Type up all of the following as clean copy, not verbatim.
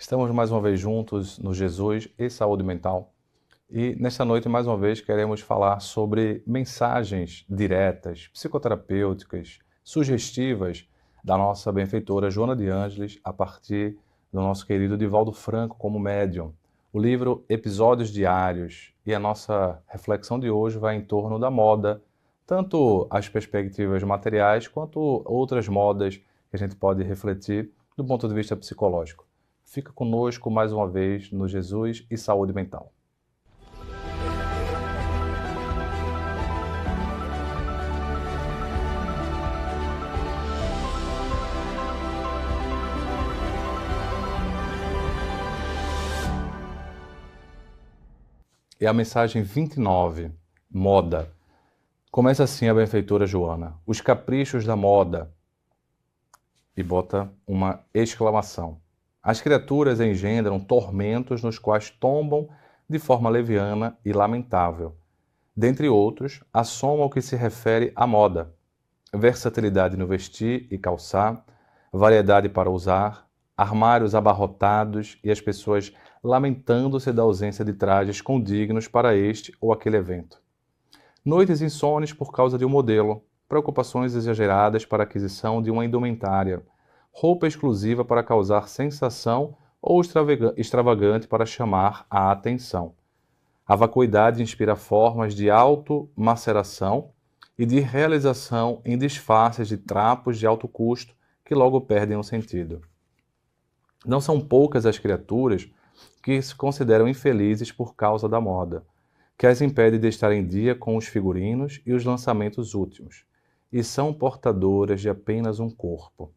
Estamos mais uma vez juntos no Jesus e Saúde Mental. E nesta noite, mais uma vez, queremos falar sobre mensagens diretas, psicoterapêuticas, sugestivas da nossa benfeitora Joana de Ângeles, a partir do nosso querido Divaldo Franco como médium. O livro Episódios Diários. E a nossa reflexão de hoje vai em torno da moda, tanto as perspectivas materiais quanto outras modas que a gente pode refletir do ponto de vista psicológico. Fica conosco mais uma vez no Jesus e Saúde Mental. E a mensagem 29, moda. Começa assim a benfeitora Joana. Os caprichos da moda. E bota uma exclamação. As criaturas engendram tormentos nos quais tombam de forma leviana e lamentável. Dentre outros, a soma ao que se refere à moda. Versatilidade no vestir e calçar, variedade para usar, armários abarrotados e as pessoas lamentando-se da ausência de trajes condignos para este ou aquele evento. Noites insones por causa de um modelo, preocupações exageradas para a aquisição de uma indumentária, roupa exclusiva para causar sensação ou extravagante para chamar a atenção. A vacuidade inspira formas de automaceração e de realização em disfarces de trapos de alto custo que logo perdem o sentido. Não são poucas as criaturas que se consideram infelizes por causa da moda, que as impede de estar em dia com os figurinos e os lançamentos últimos, e são portadoras de apenas um corpo.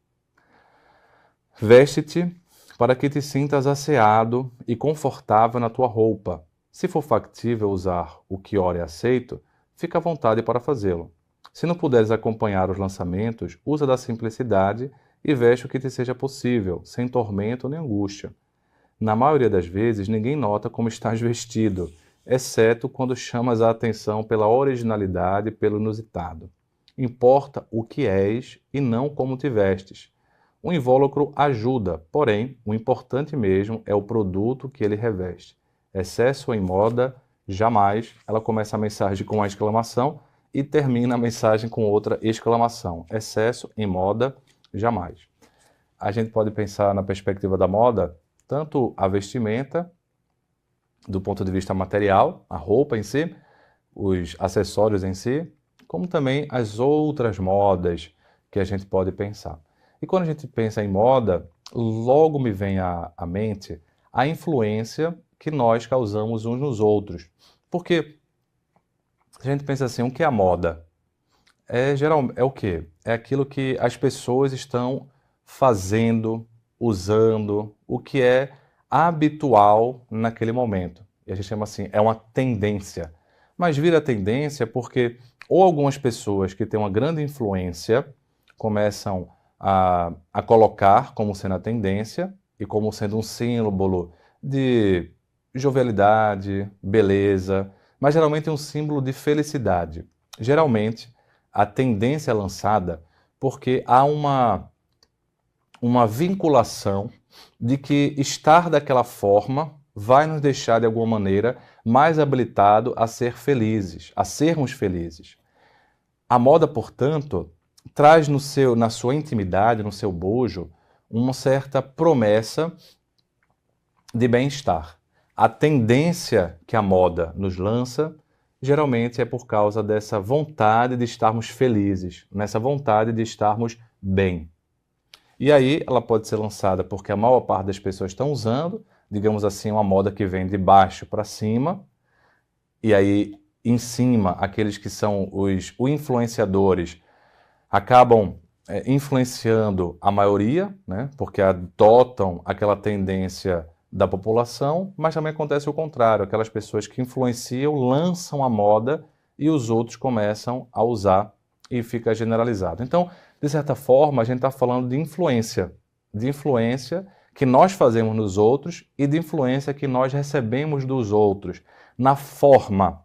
Veste-te para que te sintas asseado e confortável na tua roupa. Se for factível usar o que ora é aceito, fica à vontade para fazê-lo. Se não puderes acompanhar os lançamentos, usa da simplicidade e veste o que te seja possível, sem tormento nem angústia. Na maioria das vezes, ninguém nota como estás vestido, exceto quando chamas a atenção pela originalidade e pelo inusitado. Importa o que és e não como te vestes. O invólucro ajuda, porém, o importante mesmo é o produto que ele reveste. Excesso em moda, jamais. Ela começa a mensagem com uma exclamação e termina a mensagem com outra exclamação. Excesso em moda, jamais. A gente pode pensar na perspectiva da moda, tanto a vestimenta, do ponto de vista material, a roupa em si, os acessórios em si, como também as outras modas que a gente pode pensar. E quando a gente pensa em moda, logo me vem à mente a influência que nós causamos uns nos outros. Porque a gente pensa assim, o que é a moda? É o quê? É aquilo que as pessoas estão fazendo, usando, o que é habitual naquele momento. E a gente chama assim, é uma tendência. Mas vira tendência porque ou algumas pessoas que têm uma grande influência começam a colocar como sendo a tendência e como sendo um símbolo de jovialidade, beleza, mas geralmente é um símbolo de felicidade. Geralmente, a tendência é lançada porque há uma vinculação de que estar daquela forma vai nos deixar, de alguma maneira, mais habilitado a ser felizes, a sermos felizes. A moda, portanto, traz na sua intimidade, no seu bojo, uma certa promessa de bem-estar. A tendência que a moda nos lança, geralmente é por causa dessa vontade de estarmos felizes, nessa vontade de estarmos bem. E aí ela pode ser lançada porque a maior parte das pessoas estão usando, digamos assim, uma moda que vem de baixo para cima, e aí em cima aqueles que são os influenciadores acabam influenciando a maioria, né, porque adotam aquela tendência da população, mas também acontece o contrário, aquelas pessoas que influenciam lançam a moda e os outros começam a usar e fica generalizado. Então, de certa forma, a gente está falando de influência que nós fazemos nos outros e de influência que nós recebemos dos outros, na forma.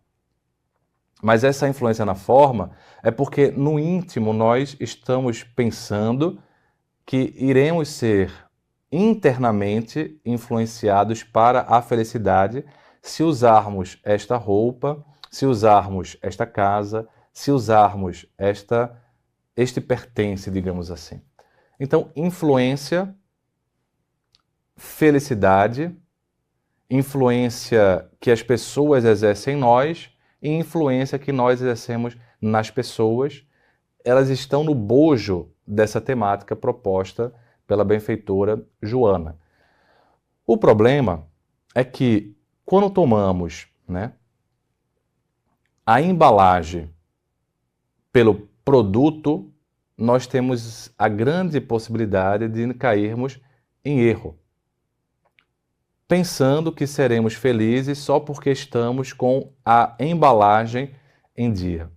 Mas essa influência na forma é porque no íntimo nós estamos pensando que iremos ser internamente influenciados para a felicidade se usarmos esta roupa, se usarmos esta casa, se usarmos este pertence, digamos assim. Então, influência, felicidade, influência que as pessoas exercem em nós e influência que nós exercemos nas pessoas, elas estão no bojo dessa temática proposta pela benfeitora Joana. O problema é que quando tomamos, né, a embalagem pelo produto, nós temos a grande possibilidade de cairmos em erro, pensando que seremos felizes só porque estamos com a embalagem em dia,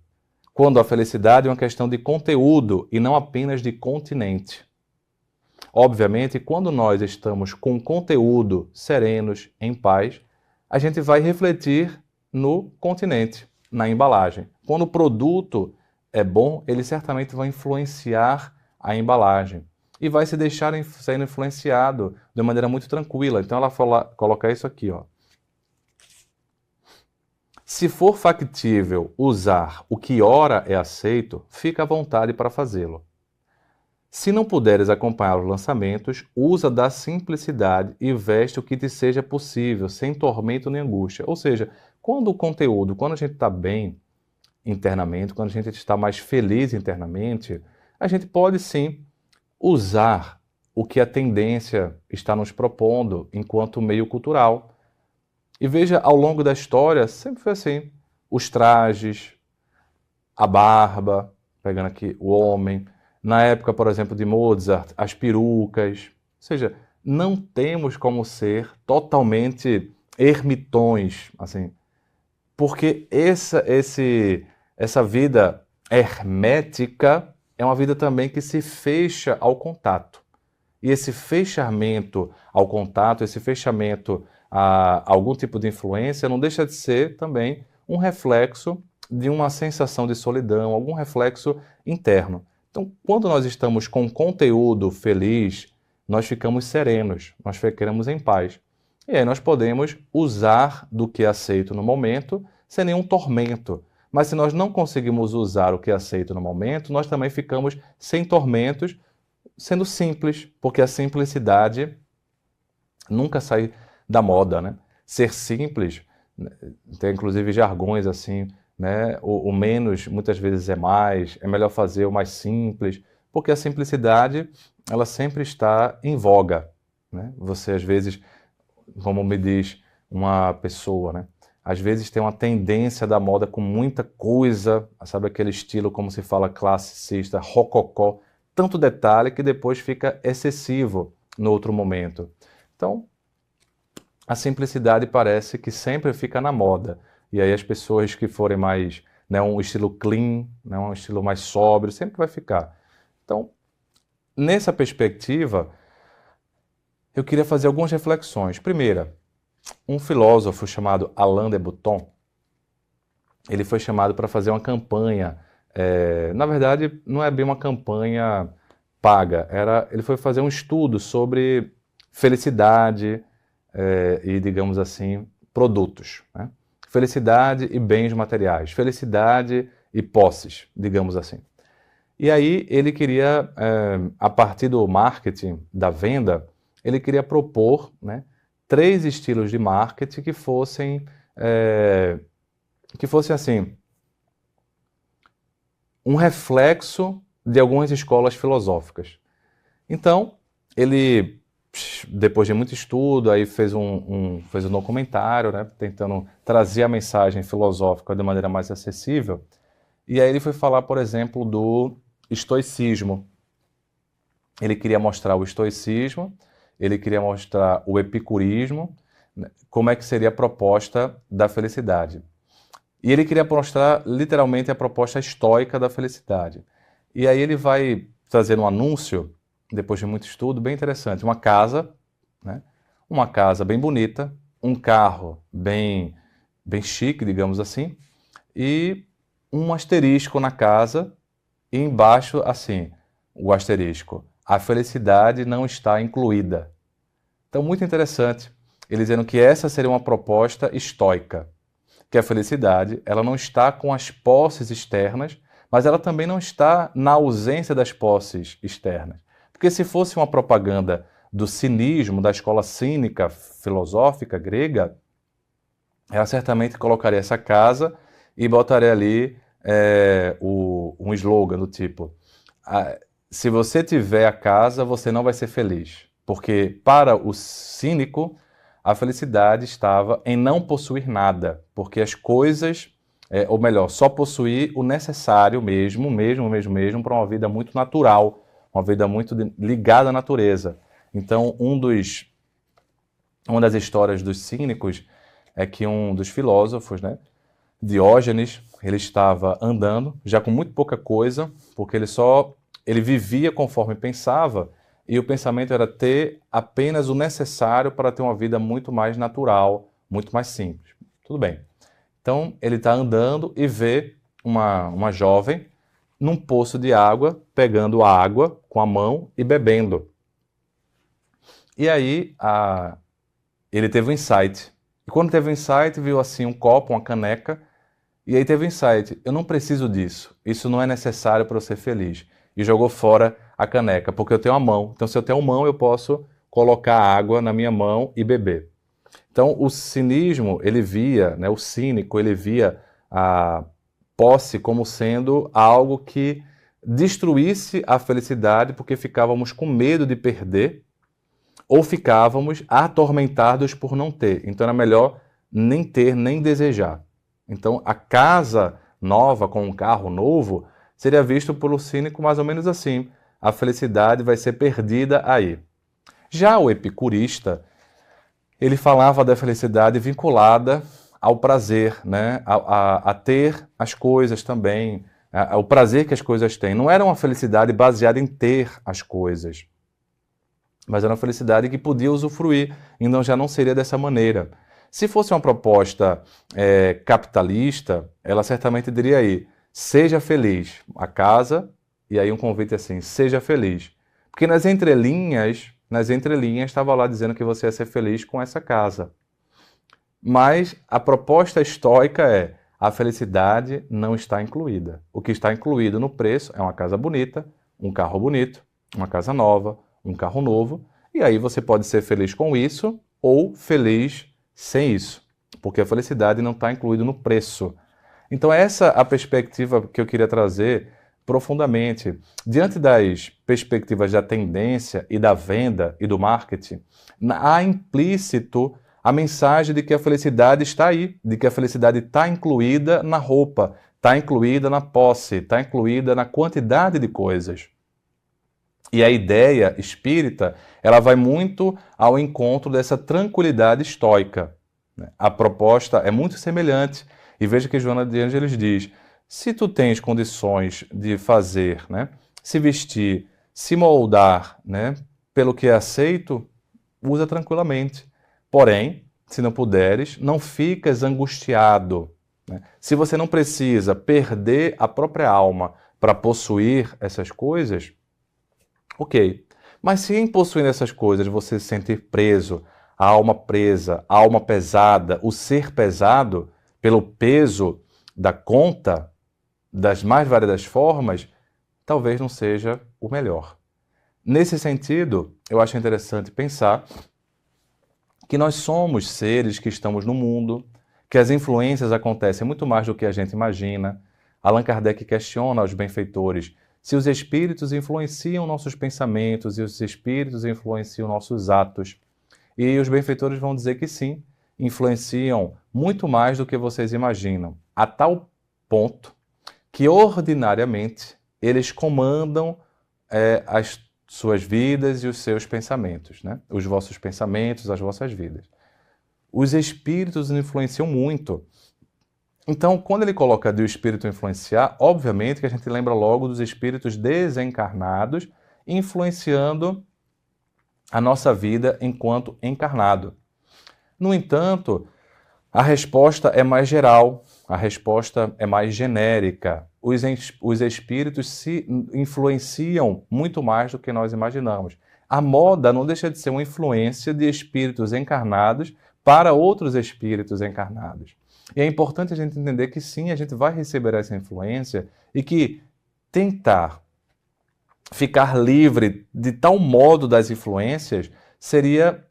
quando a felicidade é uma questão de conteúdo e não apenas de continente. Obviamente, quando nós estamos com conteúdo serenos, em paz, a gente vai refletir no continente, na embalagem. Quando o produto é bom, ele certamente vai influenciar a embalagem e vai se deixar sendo influenciado de maneira muito tranquila. Então ela coloca isso aqui, ó. Se for factível usar o que ora é aceito, fica à vontade para fazê-lo. Se não puderes acompanhar os lançamentos, usa da simplicidade e veste o que te seja possível, sem tormento nem angústia. Ou seja, quando o conteúdo, quando a gente está bem internamente, quando a gente está mais feliz internamente, a gente pode sim usar o que a tendência está nos propondo enquanto meio cultural. E veja, ao longo da história, sempre foi assim. Os trajes, a barba, pegando aqui o homem. Na época, por exemplo, de Mozart, as perucas. Ou seja, não temos como ser totalmente ermitões, assim, porque essa vida hermética é uma vida também que se fecha ao contato. E esse fechamento ao contato, esse fechamento a algum tipo de influência, não deixa de ser também um reflexo de uma sensação de solidão, algum reflexo interno. Então, quando nós estamos com conteúdo feliz, nós ficamos serenos, nós ficamos em paz. E aí nós podemos usar do que é aceito no momento, sem nenhum tormento. Mas se nós não conseguimos usar o que é aceito no momento, nós também ficamos sem tormentos, sendo simples, porque a simplicidade nunca sai da moda, né? Ser simples, tem inclusive jargões assim, né? O menos muitas vezes é mais, é melhor fazer o mais simples, porque a simplicidade ela sempre está em voga, né? Você às vezes, como me diz uma pessoa, né? Às vezes tem uma tendência da moda com muita coisa, sabe aquele estilo como se fala classicista, rococó, tanto detalhe que depois fica excessivo no outro momento. Então, a simplicidade parece que sempre fica na moda. E aí as pessoas que forem mais, né, um estilo clean, né, um estilo mais sóbrio, sempre vai ficar. Então, nessa perspectiva, eu queria fazer algumas reflexões. Primeira, um filósofo chamado Alain de Botton, ele foi chamado para fazer uma campanha. Na verdade, não é bem uma campanha paga. Ele foi fazer um estudo sobre felicidade e, digamos assim, produtos, né? Felicidade e bens materiais, felicidade e posses, digamos assim. E aí ele queria, a partir do marketing, da venda, ele queria propor, né, 3 estilos de marketing que fossem assim, um reflexo de algumas escolas filosóficas. Então, ele, depois de muito estudo, aí fez um documentário, né, tentando trazer a mensagem filosófica de maneira mais acessível. E aí ele foi falar, por exemplo, do estoicismo. Ele queria mostrar o estoicismo, ele queria mostrar o epicurismo, como é que seria a proposta da felicidade. E ele queria mostrar literalmente a proposta estoica da felicidade. E aí ele vai trazer um anúncio, depois de muito estudo, bem interessante. Uma casa, né? Uma casa bem bonita, um carro bem chique, digamos assim, e um asterisco na casa, e embaixo, assim, o asterisco: a felicidade não está incluída. Então, muito interessante, eles dizendo que essa seria uma proposta estoica, que a felicidade ela não está com as posses externas, mas ela também não está na ausência das posses externas. Porque se fosse uma propaganda do cinismo, da escola cínica filosófica grega, ela certamente colocaria essa casa e botaria ali um slogan do tipo: se você tiver a casa, você não vai ser feliz. Porque para o cínico, a felicidade estava em não possuir nada, porque as coisas, ou melhor, só possuir o necessário mesmo, para uma vida muito natural, uma vida muito ligada à natureza. Então, uma das histórias dos cínicos é que um dos filósofos, né, Diógenes, ele estava andando, já com muito pouca coisa, porque ele vivia conforme pensava, e o pensamento era ter apenas o necessário para ter uma vida muito mais natural, muito mais simples. Tudo bem. Então, ele está andando e vê uma jovem num poço de água, pegando a água com a mão e bebendo. E aí, ele teve um insight. E quando teve um insight, viu assim um copo, uma caneca, e aí teve um insight: eu não preciso disso, isso não é necessário para eu ser feliz. E jogou fora a caneca, porque eu tenho a mão. Então, se eu tenho a mão, eu posso colocar água na minha mão e beber. Então, o cinismo, ele via, né, o cínico, ele via a posse como sendo algo que destruísse a felicidade, porque ficávamos com medo de perder, ou ficávamos atormentados por não ter. Então, era melhor nem ter, nem desejar. Então, a casa nova com um carro novo seria visto pelo cínico mais ou menos assim: a felicidade vai ser perdida aí. Já o epicurista, ele falava da felicidade vinculada ao prazer, né? a ter as coisas também, ao prazer que as coisas têm. Não era uma felicidade baseada em ter as coisas, mas era uma felicidade que podia usufruir, então já não seria dessa maneira. Se fosse uma proposta capitalista, ela certamente diria aí: seja feliz, a casa, e aí um convite assim: seja feliz. Porque nas entrelinhas estava lá dizendo que você ia ser feliz com essa casa. Mas a proposta estoica é: a felicidade não está incluída. O que está incluído no preço é uma casa bonita, um carro bonito, uma casa nova, um carro novo, e aí você pode ser feliz com isso ou feliz sem isso, porque a felicidade não está incluída no preço. Então essa é a perspectiva que eu queria trazer profundamente. Diante das perspectivas da tendência e da venda e do marketing, há implícito a mensagem de que a felicidade está aí, de que a felicidade está incluída na roupa, está incluída na posse, está incluída na quantidade de coisas. E a ideia espírita, ela vai muito ao encontro dessa tranquilidade estoica. A proposta é muito semelhante. E veja que Joana de Ângeles diz: se tu tens condições de fazer, né, se vestir, se moldar, né, pelo que é aceito, usa tranquilamente. Porém, se não puderes, não ficas angustiado. Né? Se você não precisa perder a própria alma para possuir essas coisas, ok. Mas se em possuindo essas coisas você se sentir preso, a alma presa, a alma pesada, o ser pesado, pelo peso da conta, das mais variadas formas, talvez não seja o melhor. Nesse sentido, eu acho interessante pensar que nós somos seres que estamos no mundo, que as influências acontecem muito mais do que a gente imagina. Allan Kardec questiona aos benfeitores se os espíritos influenciam nossos pensamentos e os espíritos influenciam nossos atos. E os benfeitores vão dizer que sim, influenciam muito mais do que vocês imaginam, a tal ponto que ordinariamente eles comandam as suas vidas e os seus pensamentos, né? Os vossos pensamentos, as vossas vidas. Os espíritos influenciam muito. Então, quando ele coloca de o espírito influenciar, obviamente que a gente lembra logo dos espíritos desencarnados influenciando a nossa vida enquanto encarnado. No entanto, a resposta é mais geral, a resposta é mais genérica. Os espíritos se influenciam muito mais do que nós imaginamos. a moda não deixa de ser uma influência de espíritos encarnados para outros espíritos encarnados. E é importante a gente entender que sim, a gente vai receber essa influência e que tentar ficar livre de tal modo das influências seria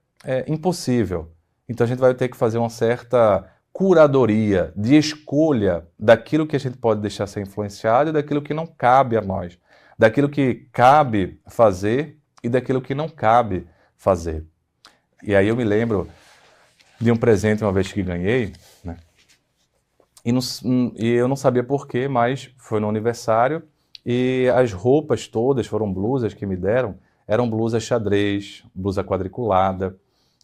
impossível. Então a gente vai ter que fazer uma certa curadoria de escolha daquilo que a gente pode deixar ser influenciado e daquilo que não cabe a nós, daquilo que cabe fazer e daquilo que não cabe fazer. E aí eu me lembro de um presente uma vez que ganhei, né? E eu não sabia porquê, mas foi no aniversário e as roupas todas, foram blusas que me deram, eram blusas xadrez, blusa quadriculada.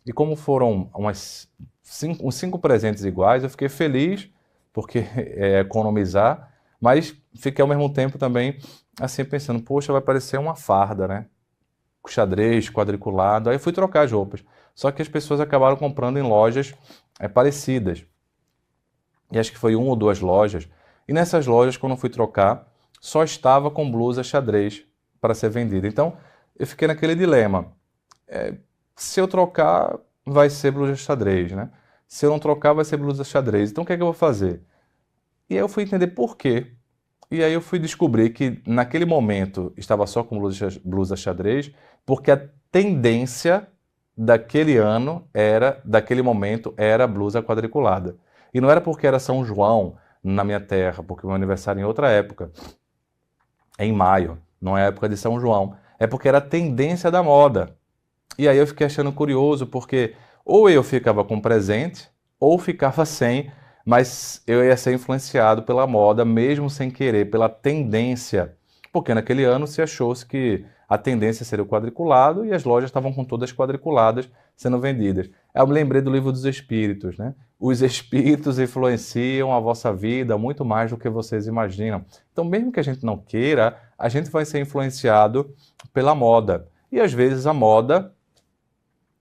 E como foram uns 5 presentes iguais, eu fiquei feliz, porque é economizar, mas fiquei ao mesmo tempo também assim pensando, poxa, vai parecer uma farda, né? Xadrez, quadriculado. Aí eu fui trocar as roupas. Só que as pessoas acabaram comprando em lojas parecidas. E acho que foi 1 ou 2 lojas. E nessas lojas, quando eu fui trocar, só estava com blusa xadrez para ser vendida. Então, eu fiquei naquele dilema. Se eu trocar, vai ser blusa xadrez, né? Se eu não trocar, vai ser blusa xadrez. Então, o que é que eu vou fazer? E aí eu fui entender por quê. E aí eu fui descobrir que, naquele momento, estava só com blusa xadrez, porque a tendência daquele ano daquele momento, era blusa quadriculada. E não era porque era São João na minha terra, porque o meu aniversário é em outra época, é em maio, não é época de São João. É porque era a tendência da moda. E aí eu fiquei achando curioso, porque ou eu ficava com presente, ou ficava sem, mas eu ia ser influenciado pela moda, mesmo sem querer, pela tendência. Porque naquele ano se achou-se que a tendência seria o quadriculado e as lojas estavam com todas quadriculadas sendo vendidas. Eu me lembrei do Livro dos Espíritos, né? Os espíritos influenciam a vossa vida muito mais do que vocês imaginam. Então, mesmo que a gente não queira, a gente vai ser influenciado pela moda. E às vezes a moda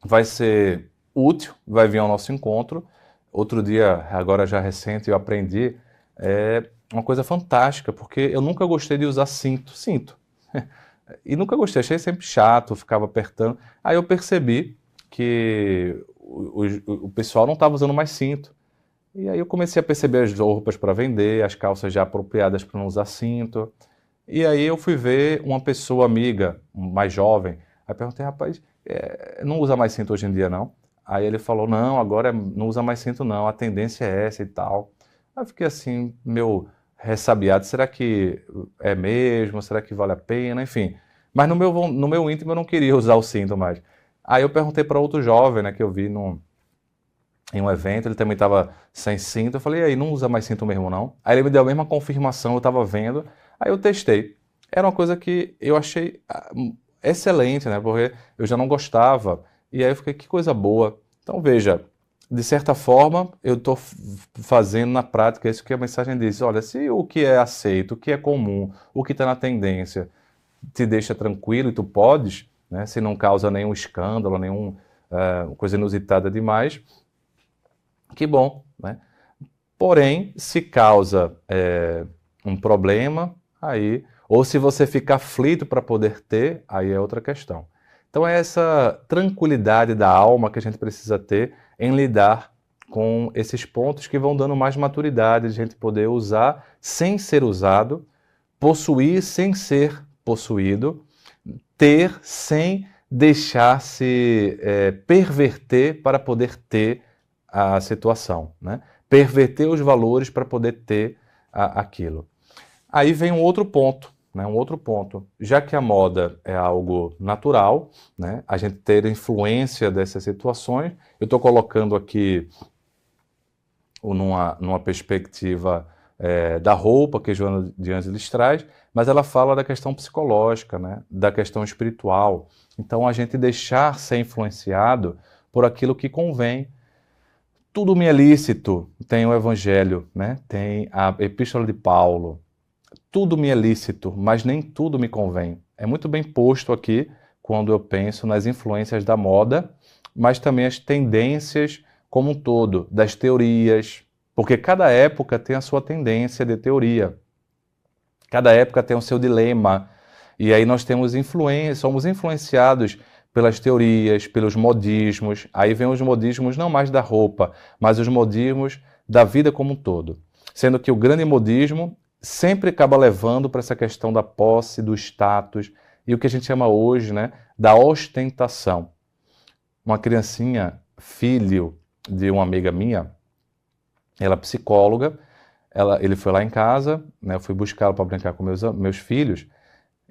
vai ser útil, vai vir ao nosso encontro. Outro dia, agora já recente, eu aprendi uma coisa fantástica, porque eu nunca gostei de usar cinto. E nunca gostei, achei sempre chato, ficava apertando. Aí eu percebi que o pessoal não estava usando mais cinto. E aí eu comecei a perceber as roupas para vender, as calças já apropriadas para não usar cinto. E aí eu fui ver uma pessoa amiga, mais jovem. Aí perguntei, rapaz, não usa mais cinto hoje em dia, não? Aí ele falou, não, agora não usa mais cinto, não, a tendência é essa e tal. Aí eu fiquei assim, meio ressabiado, será que é mesmo? Será que vale a pena? Enfim. Mas no meu íntimo eu não queria usar o cinto mais. Aí eu perguntei para outro jovem, né, que eu vi em um evento, ele também estava sem cinto. Eu falei, e aí, não usa mais cinto mesmo, não? Aí ele me deu a mesma confirmação, eu estava vendo. Aí eu testei. Era uma coisa que eu achei excelente, né? Porque eu já não gostava. E aí eu fiquei, que coisa boa. Então veja, de certa forma, eu estou fazendo na prática isso que a mensagem diz. Olha, se o que é aceito, o que é comum, o que está na tendência, te deixa tranquilo e tu podes, né? Se não causa nenhum escândalo, nenhuma coisa inusitada demais, que bom, né? Porém, se causa um problema, aí, ou se você fica aflito para poder ter, aí é outra questão. Então é essa tranquilidade da alma que a gente precisa ter em lidar com esses pontos que vão dando mais maturidade, de a gente poder usar sem ser usado, possuir sem ser possuído, ter sem deixar-se perverter para poder ter a situação, né? Perverter os valores para poder ter aquilo. Aí vem um outro ponto, né? Um outro ponto. Já que a moda é algo natural, né? A gente ter influência dessas situações, eu estou colocando aqui numa perspectiva da roupa que Joana de Ângeles traz, mas ela fala da questão psicológica, né? Da questão espiritual. Então a gente deixar ser influenciado por aquilo que convém. Tudo me é lícito, tem o Evangelho, né? Tem a Epístola de Paulo. Tudo me é lícito, mas nem tudo me convém. É muito bem posto aqui quando eu penso nas influências da moda, mas também as tendências como um todo, das teorias, porque cada época tem a sua tendência de teoria. Cada época tem o seu dilema. E aí nós temos somos influenciados pelas teorias, pelos modismos. Aí vem os modismos não mais da roupa, mas os modismos da vida como um todo. Sendo que o grande modismo sempre acaba levando para essa questão da posse, do status e o que a gente chama hoje, né, da ostentação. Uma criancinha, filho de uma amiga minha, ela é psicóloga, ele foi lá em casa, né, eu fui buscá-lo para brincar com meus filhos,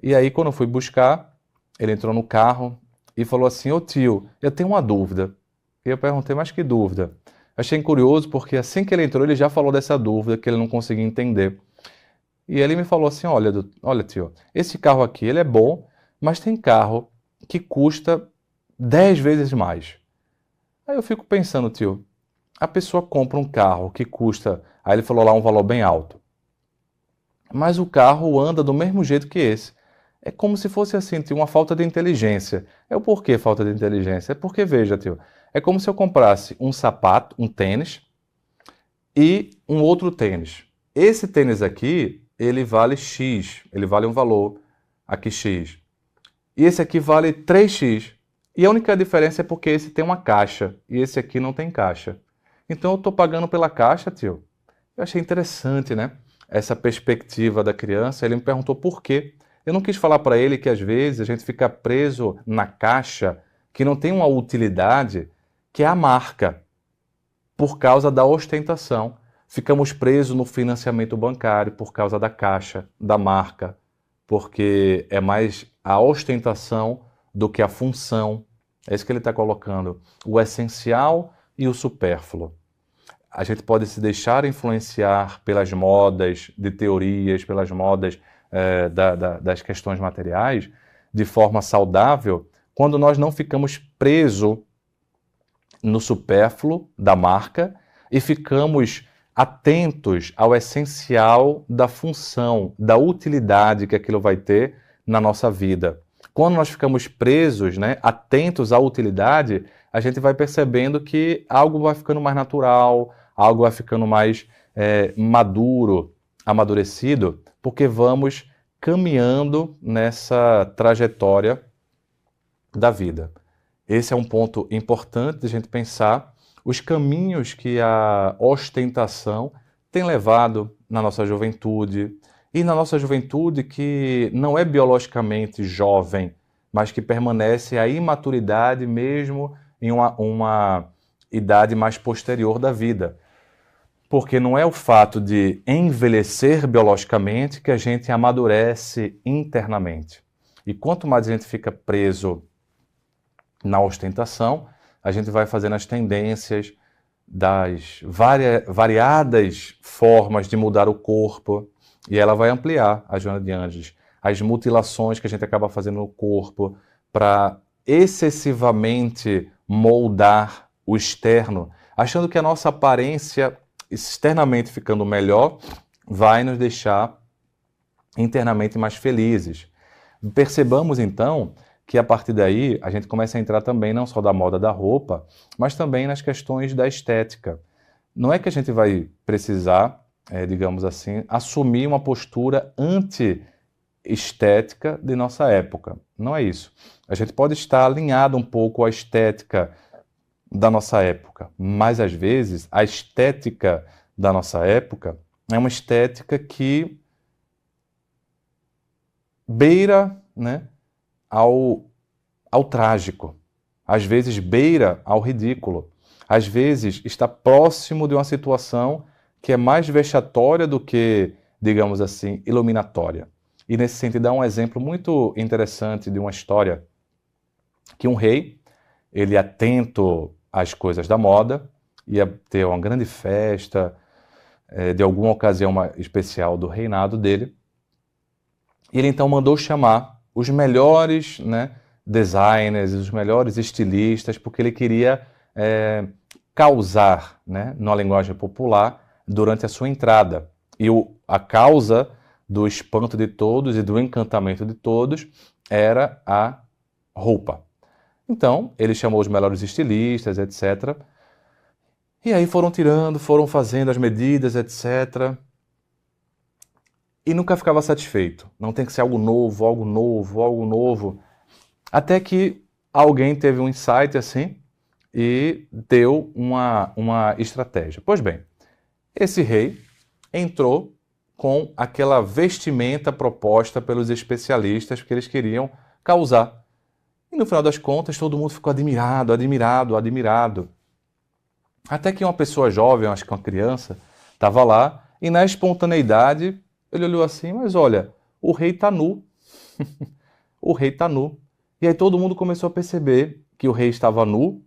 e aí quando eu fui buscar, ele entrou no carro e falou assim: ô tio, eu tenho uma dúvida. E eu perguntei: mas que dúvida? Achei curioso porque assim que ele entrou, ele já falou dessa dúvida que ele não conseguia entender. E ele me falou assim: olha tio, esse carro aqui ele é bom, mas tem carro que custa 10 vezes mais. Aí eu fico pensando, tio, a pessoa compra um carro que custa, aí ele falou lá um valor bem alto, mas o carro anda do mesmo jeito que esse. É como se fosse assim, tio, uma falta de inteligência. É o porquê falta de inteligência? É porque, veja, tio, é como se eu comprasse um sapato, um tênis, e um outro tênis. Esse tênis aqui, ele vale X, ele vale um valor aqui X. E esse aqui vale 3x. E a única diferença é porque esse tem uma caixa e esse aqui não tem caixa. Então eu estou pagando pela caixa, tio. Eu achei interessante, né? Essa perspectiva da criança. Ele me perguntou por quê. Eu não quis falar para ele que às vezes a gente fica preso na caixa que não tem uma utilidade, que é a marca, por causa da ostentação. Ficamos presos no financiamento bancário por causa da caixa, da marca, porque é mais a ostentação do que a função. É isso que ele está colocando. O essencial e o supérfluo. A gente pode se deixar influenciar pelas modas de teorias, pelas modas das questões materiais, de forma saudável, quando nós não ficamos presos no supérfluo da marca e ficamos atentos ao essencial da função, da utilidade que aquilo vai ter na nossa vida. Quando nós ficamos presos, né, atentos à utilidade, a gente vai percebendo que algo vai ficando mais natural, algo vai ficando mais maduro, amadurecido, porque vamos caminhando nessa trajetória da vida. Esse é um ponto importante de a gente pensar os caminhos que a ostentação tem levado na nossa juventude, e na nossa juventude que não é biologicamente jovem, mas que permanece a imaturidade mesmo em uma idade mais posterior da vida. Porque não é o fato de envelhecer biologicamente que a gente amadurece internamente. E quanto mais a gente fica preso na ostentação, a gente vai fazendo as tendências das variadas formas de mudar o corpo, e ela vai ampliar a Joana de Ângeles. As mutilações que a gente acaba fazendo no corpo para excessivamente moldar o externo, achando que a nossa aparência externamente ficando melhor vai nos deixar internamente mais felizes. Percebamos então que a partir daí a gente começa a entrar também não só da moda da roupa, mas também nas questões da estética. Não é que a gente vai precisar, digamos assim, assumir uma postura anti-estética de nossa época. Não é isso. A gente pode estar alinhado um pouco à estética da nossa época, mas às vezes a estética da nossa época é uma estética que beira, né, ao trágico, às vezes beira ao ridículo, às vezes está próximo de uma situação que é mais vexatória do que, digamos assim, iluminatória. E nesse sentido dá um exemplo muito interessante de uma história que um rei, ele atento às coisas da moda, ia ter uma grande festa, de alguma ocasião especial do reinado dele, e ele então mandou chamar os melhores, né, designers, os melhores estilistas, porque ele queria causar, né, na linguagem popular, durante a sua entrada. E a causa do espanto de todos e do encantamento de todos era a roupa. Então, ele chamou os melhores estilistas, etc. E aí foram tirando, foram fazendo as medidas, etc. E nunca ficava satisfeito. Não tem que ser algo novo, algo novo, algo novo. Até que alguém teve um insight assim e deu uma estratégia. Pois bem, esse rei entrou com aquela vestimenta proposta pelos especialistas que eles queriam causar. E no final das contas, todo mundo ficou admirado, admirado, admirado. Até que uma pessoa jovem, acho que uma criança, estava lá e na espontaneidade ele olhou assim, mas olha, o rei está nu. O rei está nu. E aí todo mundo começou a perceber que o rei estava nu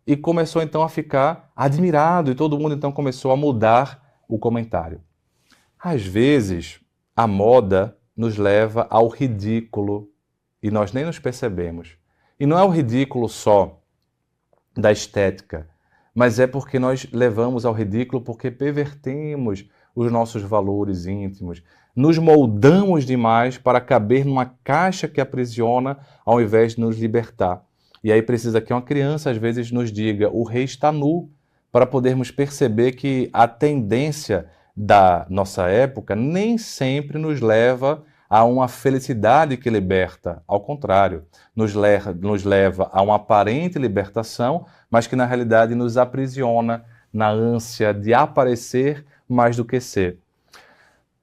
e começou então a ficar admirado e todo mundo então começou a mudar o comentário. Às vezes, a moda nos leva ao ridículo e nós nem nos percebemos. E não é o ridículo só da estética, mas é porque nós levamos ao ridículo porque pervertemos os nossos valores íntimos, nos moldamos demais para caber numa caixa que aprisiona ao invés de nos libertar. E aí precisa que uma criança às vezes nos diga, o rei está nu, para podermos perceber que a tendência da nossa época nem sempre nos leva a uma felicidade que liberta. Ao contrário, nos leva a uma aparente libertação, mas que na realidade nos aprisiona na ânsia de aparecer mais do que ser.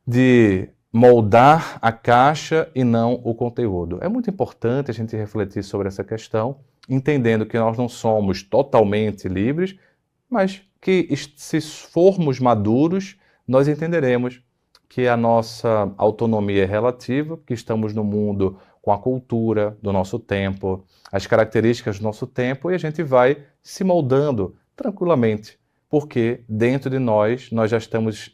De moldar a caixa e não o conteúdo. É muito importante a gente refletir sobre essa questão, entendendo que nós não somos totalmente livres, mas que se formos maduros, nós entenderemos que a nossa autonomia é relativa, que estamos no mundo com a cultura do nosso tempo, as características do nosso tempo, e a gente vai se moldando tranquilamente, porque dentro de nós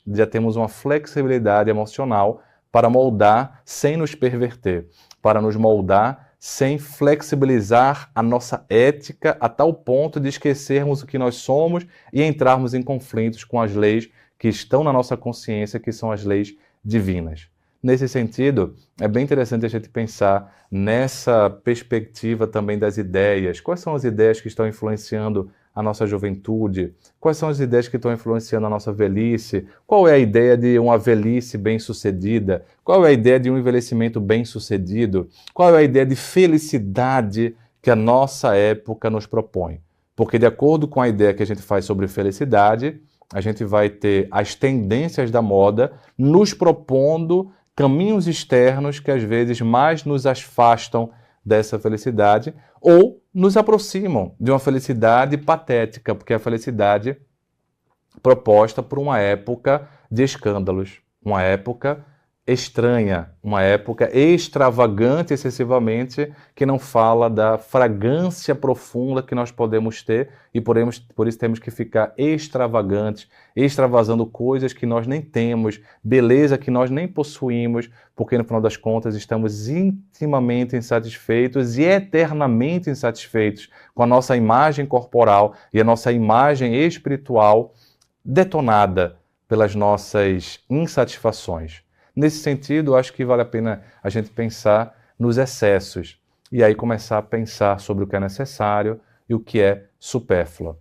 já temos uma flexibilidade emocional para moldar sem nos perverter, para nos moldar sem flexibilizar a nossa ética a tal ponto de esquecermos o que nós somos e entrarmos em conflitos com as leis que estão na nossa consciência, que são as leis divinas. Nesse sentido, é bem interessante a gente pensar nessa perspectiva também das ideias. Quais são as ideias que estão influenciando a nossa juventude? Quais são as ideias que estão influenciando a nossa velhice? Qual é a ideia de uma velhice bem-sucedida? Qual é a ideia de um envelhecimento bem-sucedido? Qual é a ideia de felicidade que a nossa época nos propõe? Porque de acordo com a ideia que a gente faz sobre felicidade, a gente vai ter as tendências da moda nos propondo caminhos externos que às vezes mais nos afastam dessa felicidade ou nos aproximam de uma felicidade patética, porque é a felicidade proposta por uma época de escândalos, uma época estranha, uma época extravagante excessivamente, que não fala da fragrância profunda que nós podemos ter e por isso temos que ficar extravagantes, extravasando coisas que nós nem temos, beleza que nós nem possuímos, porque no final das contas estamos intimamente insatisfeitos e eternamente insatisfeitos com a nossa imagem corporal e a nossa imagem espiritual detonada pelas nossas insatisfações. Nesse sentido, acho que vale a pena a gente pensar nos excessos e aí começar a pensar sobre o que é necessário e o que é supérfluo.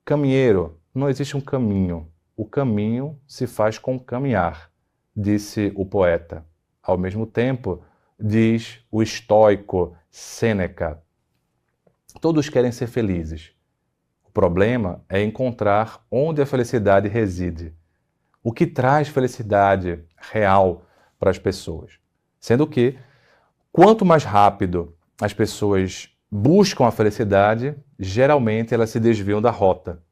Caminheiro, não existe um caminho. O caminho se faz com caminhar, disse o poeta. Ao mesmo tempo, diz o estoico Sêneca, todos querem ser felizes. O problema é encontrar onde a felicidade reside. O que traz felicidade real para as pessoas. Sendo que, quanto mais rápido as pessoas buscam a felicidade, geralmente elas se desviam da rota,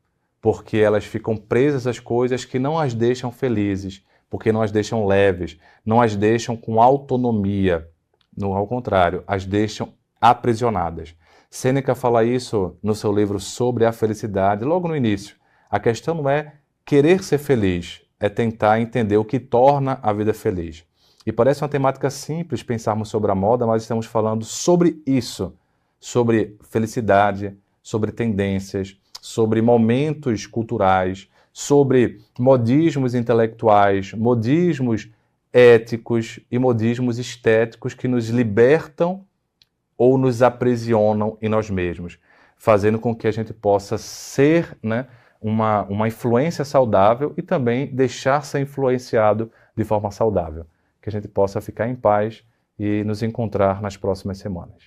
porque elas ficam presas às coisas que não as deixam felizes, porque não as deixam leves, não as deixam com autonomia. Ao contrário, as deixam aprisionadas. Sêneca fala isso no seu livro Sobre a Felicidade, logo no início. A questão não é querer ser feliz, é tentar entender o que torna a vida feliz. E parece uma temática simples pensarmos sobre a moda, mas estamos falando sobre isso, sobre felicidade, sobre tendências, sobre momentos culturais, sobre modismos intelectuais, modismos éticos e modismos estéticos que nos libertam ou nos aprisionam em nós mesmos, fazendo com que a gente possa ser, uma influência saudável e também deixar ser influenciado de forma saudável. Que a gente possa ficar em paz e nos encontrar nas próximas semanas.